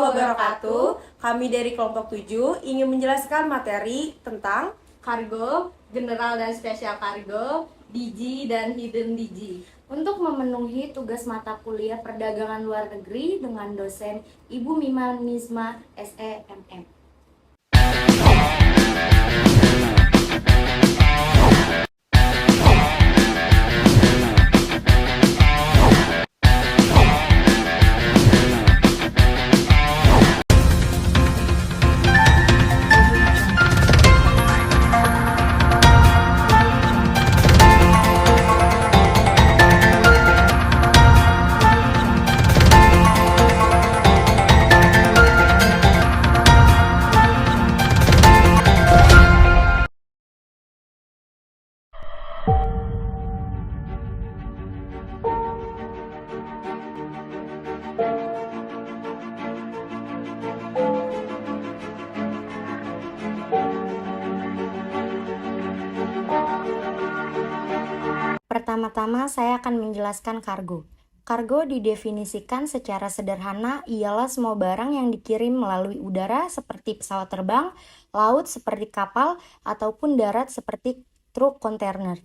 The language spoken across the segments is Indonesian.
wabarakatuh. Kami dari kelompok 7 ingin menjelaskan materi tentang kargo, general dan spesial kargo, DG dan hidden DG. Untuk memenuhi tugas mata kuliah perdagangan luar negeri dengan dosen Ibu Mima Nisma SEMM. Pertama-tama saya akan menjelaskan kargo. Kargo didefinisikan secara sederhana ialah semua barang yang dikirim melalui udara seperti pesawat terbang, laut seperti kapal, ataupun darat seperti truk kontainer.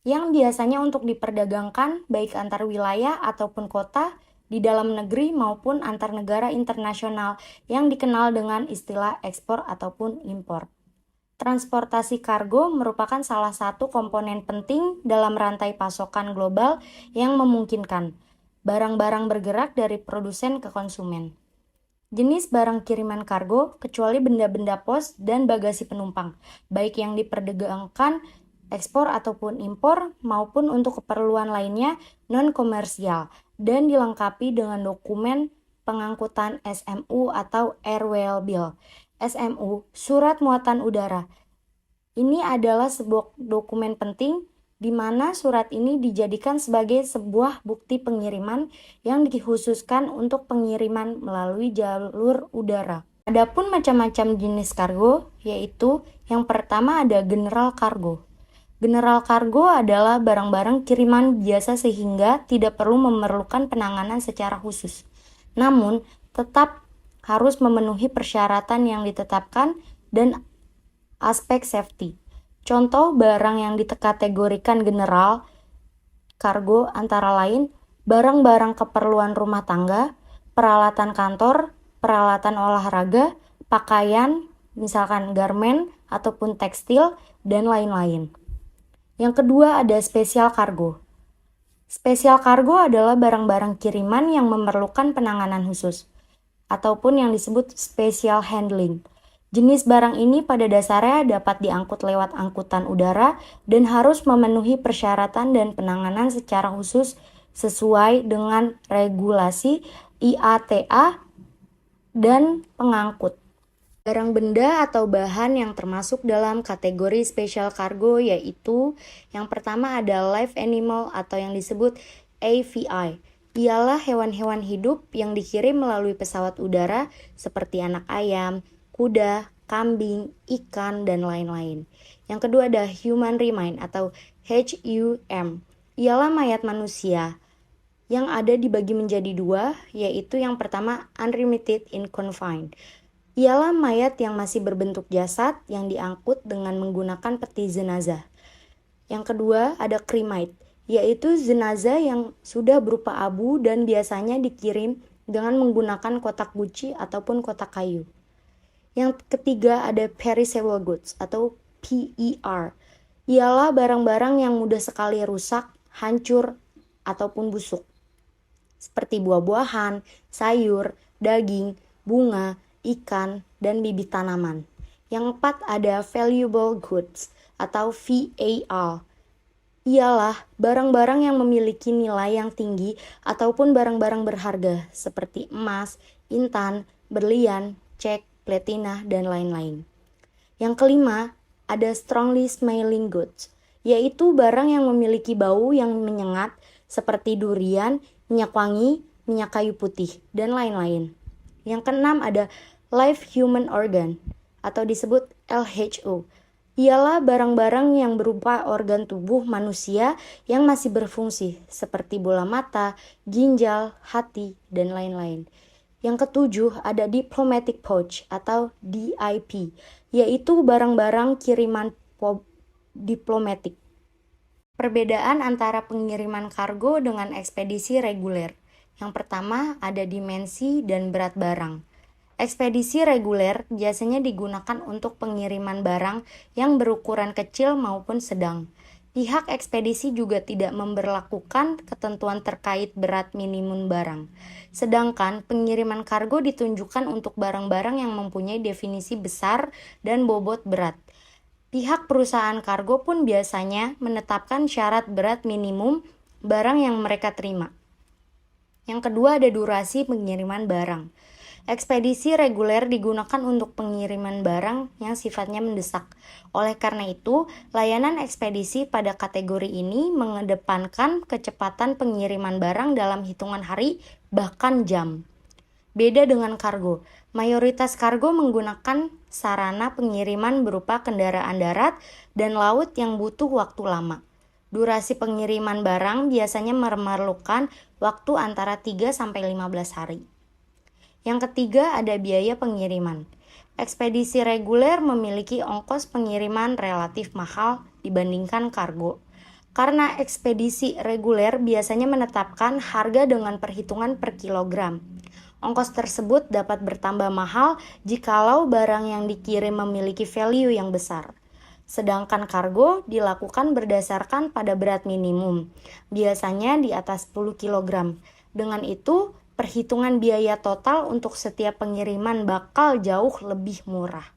Yang biasanya untuk diperdagangkan baik antar wilayah ataupun kota, di dalam negeri maupun antar negara internasional yang dikenal dengan istilah ekspor ataupun impor. Transportasi kargo merupakan salah satu komponen penting dalam rantai pasokan global yang memungkinkan barang-barang bergerak dari produsen ke konsumen. Jenis barang kiriman kargo kecuali benda-benda pos dan bagasi penumpang, baik yang diperdagangkan ekspor ataupun impor maupun untuk keperluan lainnya non-komersial dan dilengkapi dengan dokumen pengangkutan SMU atau Airwheel Bill. SMU, Surat Muatan Udara. Ini adalah sebuah dokumen penting di mana surat ini dijadikan sebagai sebuah bukti pengiriman yang dikhususkan untuk pengiriman melalui jalur udara. Adapun macam-macam jenis kargo, yaitu yang pertama ada general kargo. General kargo adalah barang-barang kiriman biasa sehingga tidak perlu memerlukan penanganan secara khusus. Namun, tetap harus memenuhi persyaratan yang ditetapkan dan aspek safety. Contoh barang yang dikategorikan general kargo antara lain barang-barang keperluan rumah tangga, peralatan kantor, peralatan olahraga, pakaian, misalkan garment ataupun tekstil, dan lain-lain. Yang kedua ada spesial kargo. Spesial kargo adalah barang-barang kiriman yang memerlukan penanganan khusus ataupun yang disebut special handling. Jenis barang ini pada dasarnya dapat diangkut lewat angkutan udara dan harus memenuhi persyaratan dan penanganan secara khusus sesuai dengan regulasi IATA dan pengangkut. Barang benda atau bahan yang termasuk dalam kategori special cargo yaitu yang pertama ada live animal atau yang disebut AVI. Ialah hewan-hewan hidup yang dikirim melalui pesawat udara seperti anak ayam, kuda, kambing, ikan, dan lain-lain. Yang kedua ada human remain atau HUM. Ialah mayat manusia yang ada dibagi menjadi dua, yaitu yang pertama unremitted in confined. Ialah mayat yang masih berbentuk jasad yang diangkut dengan menggunakan peti jenazah. Yang kedua ada cremate, yaitu jenazah yang sudah berupa abu dan biasanya dikirim dengan menggunakan kotak guci ataupun kotak kayu. Yang ketiga ada perishable goods atau PER. Ialah barang-barang yang mudah sekali rusak, hancur, ataupun busuk. Seperti buah-buahan, sayur, daging, bunga, ikan, dan bibit tanaman. Yang keempat ada valuable goods atau VAR. Ialah barang-barang yang memiliki nilai yang tinggi ataupun barang-barang berharga seperti emas, intan, berlian, cek, platina, dan lain-lain. Yang kelima ada strongly smelling goods, yaitu barang yang memiliki bau yang menyengat seperti durian, minyak wangi, minyak kayu putih, dan lain-lain. Yang keenam ada live human organ atau disebut LHO. Ialah barang-barang yang berupa organ tubuh manusia yang masih berfungsi seperti bola mata, ginjal, hati, dan lain-lain. Yang ketujuh ada diplomatic pouch atau DIP, yaitu barang-barang kiriman diplomatik. Perbedaan antara pengiriman kargo dengan ekspedisi reguler. Yang pertama ada dimensi dan berat barang. Ekspedisi reguler biasanya digunakan untuk pengiriman barang yang berukuran kecil maupun sedang. Pihak ekspedisi juga tidak memberlakukan ketentuan terkait berat minimum barang. Sedangkan pengiriman kargo ditunjukkan untuk barang-barang yang mempunyai definisi besar dan bobot berat. Pihak perusahaan kargo pun biasanya menetapkan syarat berat minimum barang yang mereka terima. Yang kedua ada durasi pengiriman barang. Ekspedisi reguler digunakan untuk pengiriman barang yang sifatnya mendesak. Oleh karena itu, layanan ekspedisi pada kategori ini mengedepankan kecepatan pengiriman barang dalam hitungan hari, bahkan jam. Beda dengan kargo, mayoritas kargo menggunakan sarana pengiriman berupa kendaraan darat dan laut yang butuh waktu lama. Durasi pengiriman barang biasanya memerlukan waktu antara 3-15 hari. Yang ketiga ada biaya pengiriman. Ekspedisi reguler memiliki ongkos pengiriman relatif mahal dibandingkan kargo. Karena ekspedisi reguler biasanya menetapkan harga dengan perhitungan per kilogram. Ongkos tersebut dapat bertambah mahal jikalau barang yang dikirim memiliki value yang besar. Sedangkan kargo dilakukan berdasarkan pada berat minimum, biasanya di atas 10 kg. Dengan itu, perhitungan biaya total untuk setiap pengiriman bakal jauh lebih murah.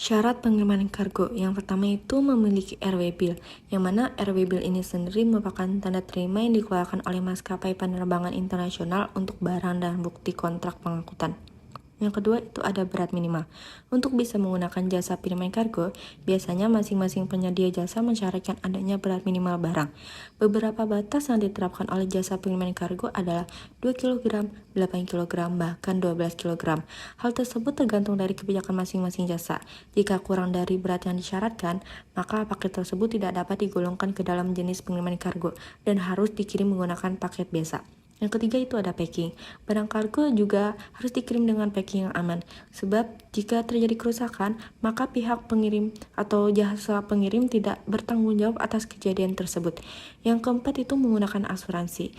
Syarat pengiriman kargo yang pertama itu memiliki airway bill, yang mana airway bill ini sendiri merupakan tanda terima yang dikeluarkan oleh maskapai penerbangan internasional untuk barang dan bukti kontrak pengangkutan. Yang kedua itu ada berat minimal. Untuk bisa menggunakan jasa pengiriman kargo, biasanya masing-masing penyedia jasa mensyaratkan adanya berat minimal barang. Beberapa batas yang diterapkan oleh jasa pengiriman kargo adalah 2 kg, 8 kg, bahkan 12 kg. Hal tersebut tergantung dari kebijakan masing-masing jasa. Jika kurang dari berat yang disyaratkan, maka paket tersebut tidak dapat digolongkan ke dalam jenis pengiriman kargo dan harus dikirim menggunakan paket biasa. Yang ketiga itu ada packing. Barang kargo juga harus dikirim dengan packing yang aman. Sebab jika terjadi kerusakan, maka pihak pengirim atau jasa pengirim tidak bertanggung jawab atas kejadian tersebut. Yang keempat itu menggunakan asuransi.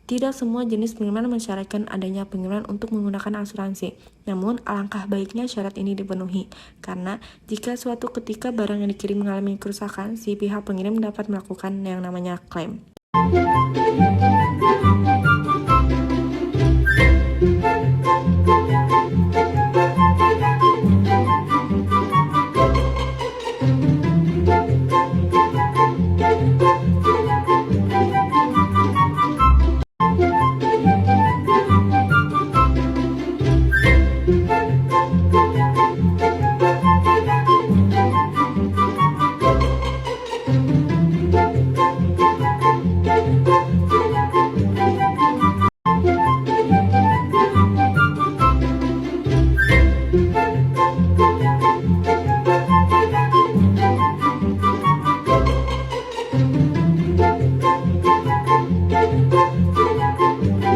Tidak semua jenis pengiriman mensyaratkan adanya pengiriman untuk menggunakan asuransi. Namun, alangkah baiknya syarat ini dipenuhi. Karena jika suatu ketika barang yang dikirim mengalami kerusakan, si pihak pengirim dapat melakukan yang namanya klaim.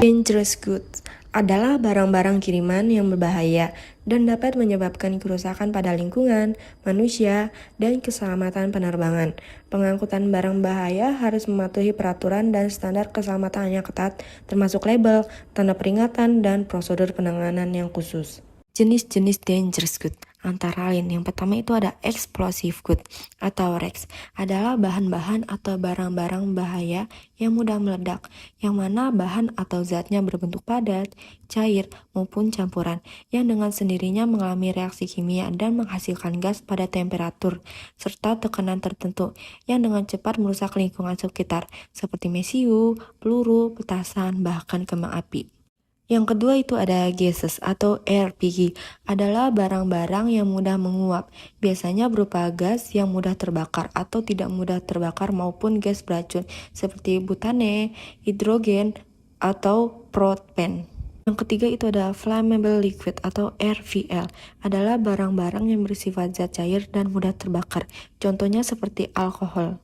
Dangerous goods adalah barang-barang kiriman yang berbahaya dan dapat menyebabkan kerusakan pada lingkungan, manusia, dan keselamatan penerbangan. Pengangkutan barang bahaya harus mematuhi peraturan dan standar keselamatan yang ketat, termasuk label, tanda peringatan, dan prosedur penanganan yang khusus. Jenis-jenis dangerous goods antara lain yang pertama itu ada explosive goods atau REX, adalah bahan-bahan atau barang-barang bahaya yang mudah meledak, yang mana bahan atau zatnya berbentuk padat, cair, maupun campuran, yang dengan sendirinya mengalami reaksi kimia dan menghasilkan gas pada temperatur serta tekanan tertentu, yang dengan cepat merusak lingkungan sekitar, seperti mesiu, peluru, petasan, bahkan kembang api. Yang kedua itu ada gases atau LPG, adalah barang-barang yang mudah menguap, biasanya berupa gas yang mudah terbakar atau tidak mudah terbakar maupun gas beracun seperti butane, hidrogen, atau propan. Yang ketiga itu ada flammable liquid atau RVL, adalah barang-barang yang bersifat zat cair dan mudah terbakar, contohnya seperti alkohol.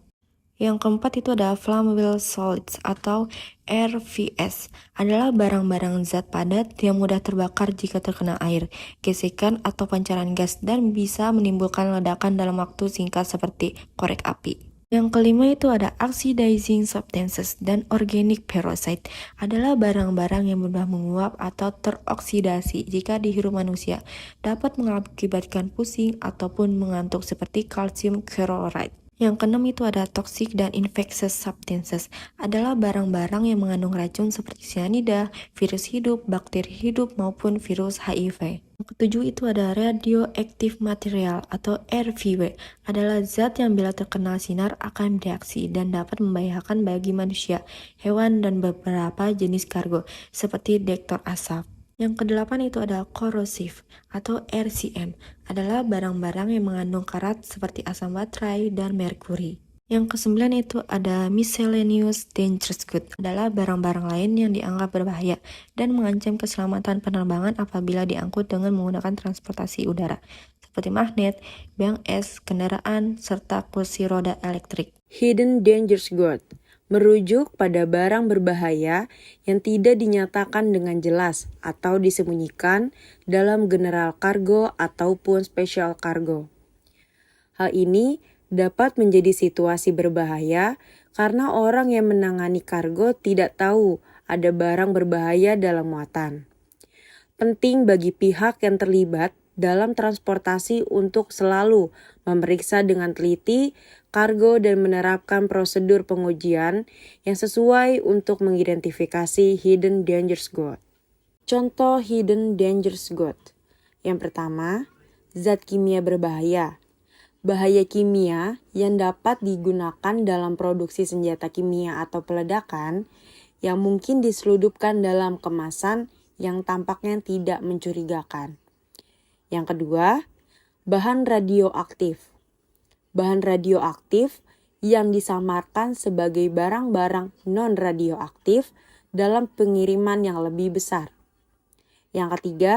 Yang keempat itu ada flammable solids atau RVS, adalah barang-barang zat padat yang mudah terbakar jika terkena air, gesekan atau pancaran gas dan bisa menimbulkan ledakan dalam waktu singkat seperti korek api. Yang kelima itu ada oxidizing substances dan organic peroxide, adalah barang-barang yang mudah menguap atau teroksidasi jika dihirup manusia, dapat mengakibatkan pusing ataupun mengantuk seperti calcium chloride. Yang keenam itu ada toxic dan infectious substances, adalah barang-barang yang mengandung racun seperti cyanida, virus hidup, bakteri hidup, maupun virus HIV. Yang ketujuh itu ada radioactive material atau RVW, adalah zat yang bila terkena sinar akan bereaksi dan dapat membahayakan bagi manusia, hewan, dan beberapa jenis kargo seperti detektor asap. Yang kedelapan itu ada corrosive atau RCM, adalah barang-barang yang mengandung karat seperti asam baterai dan merkuri. Yang kesembilan itu ada miscellaneous dangerous goods, adalah barang-barang lain yang dianggap berbahaya dan mengancam keselamatan penerbangan apabila diangkut dengan menggunakan transportasi udara, seperti magnet, biang es, kendaraan, serta kursi roda elektrik. Hidden dangerous goods merujuk pada barang berbahaya yang tidak dinyatakan dengan jelas atau disembunyikan dalam general cargo ataupun special cargo. Hal ini dapat menjadi situasi berbahaya karena orang yang menangani kargo tidak tahu ada barang berbahaya dalam muatan. Penting bagi pihak yang terlibat dalam transportasi untuk selalu memeriksa dengan teliti kargo dan menerapkan prosedur pengujian yang sesuai untuk mengidentifikasi hidden dangerous goods. Contoh hidden dangerous goods. Yang pertama, zat kimia berbahaya. Bahaya kimia yang dapat digunakan dalam produksi senjata kimia atau peledakan yang mungkin diseludupkan dalam kemasan yang tampaknya tidak mencurigakan. Yang kedua, bahan radioaktif. Bahan radioaktif yang disamarkan sebagai barang-barang non-radioaktif dalam pengiriman yang lebih besar. Yang ketiga,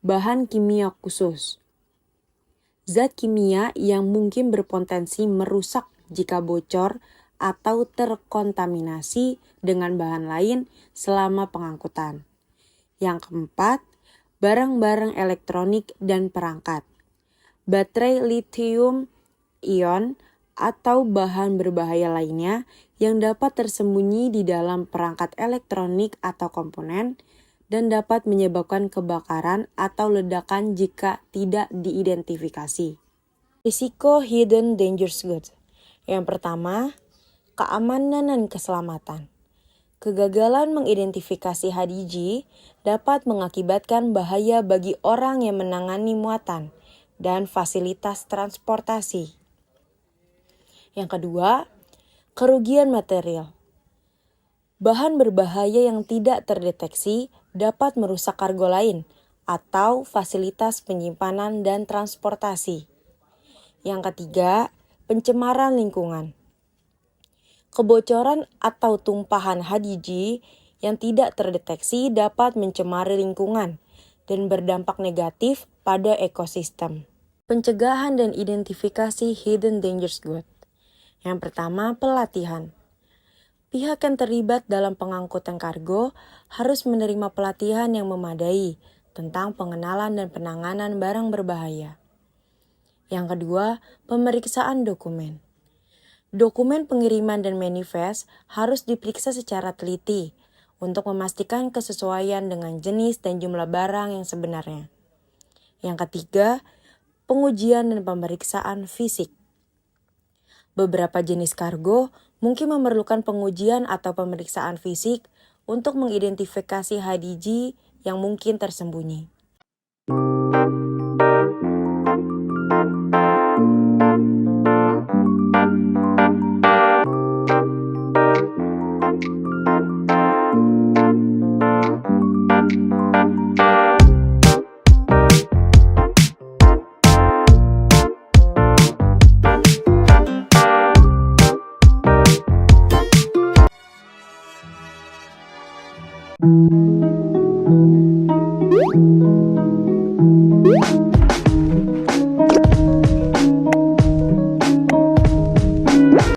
bahan kimia khusus. Zat kimia yang mungkin berpotensi merusak jika bocor atau terkontaminasi dengan bahan lain selama pengangkutan. Yang keempat, barang-barang elektronik dan perangkat. Baterai lithium-ion atau bahan berbahaya lainnya yang dapat tersembunyi di dalam perangkat elektronik atau komponen dan dapat menyebabkan kebakaran atau ledakan jika tidak diidentifikasi. Risiko hidden dangerous goods. Yang pertama, keamanan dan keselamatan. Kegagalan mengidentifikasi HDG dapat mengakibatkan bahaya bagi orang yang menangani muatan dan fasilitas transportasi. Yang kedua, kerugian material. Bahan berbahaya yang tidak terdeteksi dapat merusak kargo lain atau fasilitas penyimpanan dan transportasi. Yang ketiga, pencemaran lingkungan. Kebocoran atau tumpahan HDG yang tidak terdeteksi dapat mencemari lingkungan dan berdampak negatif pada ekosistem. Pencegahan dan identifikasi hidden dangerous goods. Yang pertama, pelatihan. Pihak yang terlibat dalam pengangkutan kargo harus menerima pelatihan yang memadai tentang pengenalan dan penanganan barang berbahaya. Yang kedua, pemeriksaan dokumen. Dokumen pengiriman dan manifest harus diperiksa secara teliti untuk memastikan kesesuaian dengan jenis dan jumlah barang yang sebenarnya. Yang ketiga, pengujian dan pemeriksaan fisik. Beberapa jenis kargo mungkin memerlukan pengujian atau pemeriksaan fisik untuk mengidentifikasi HDG yang mungkin tersembunyi.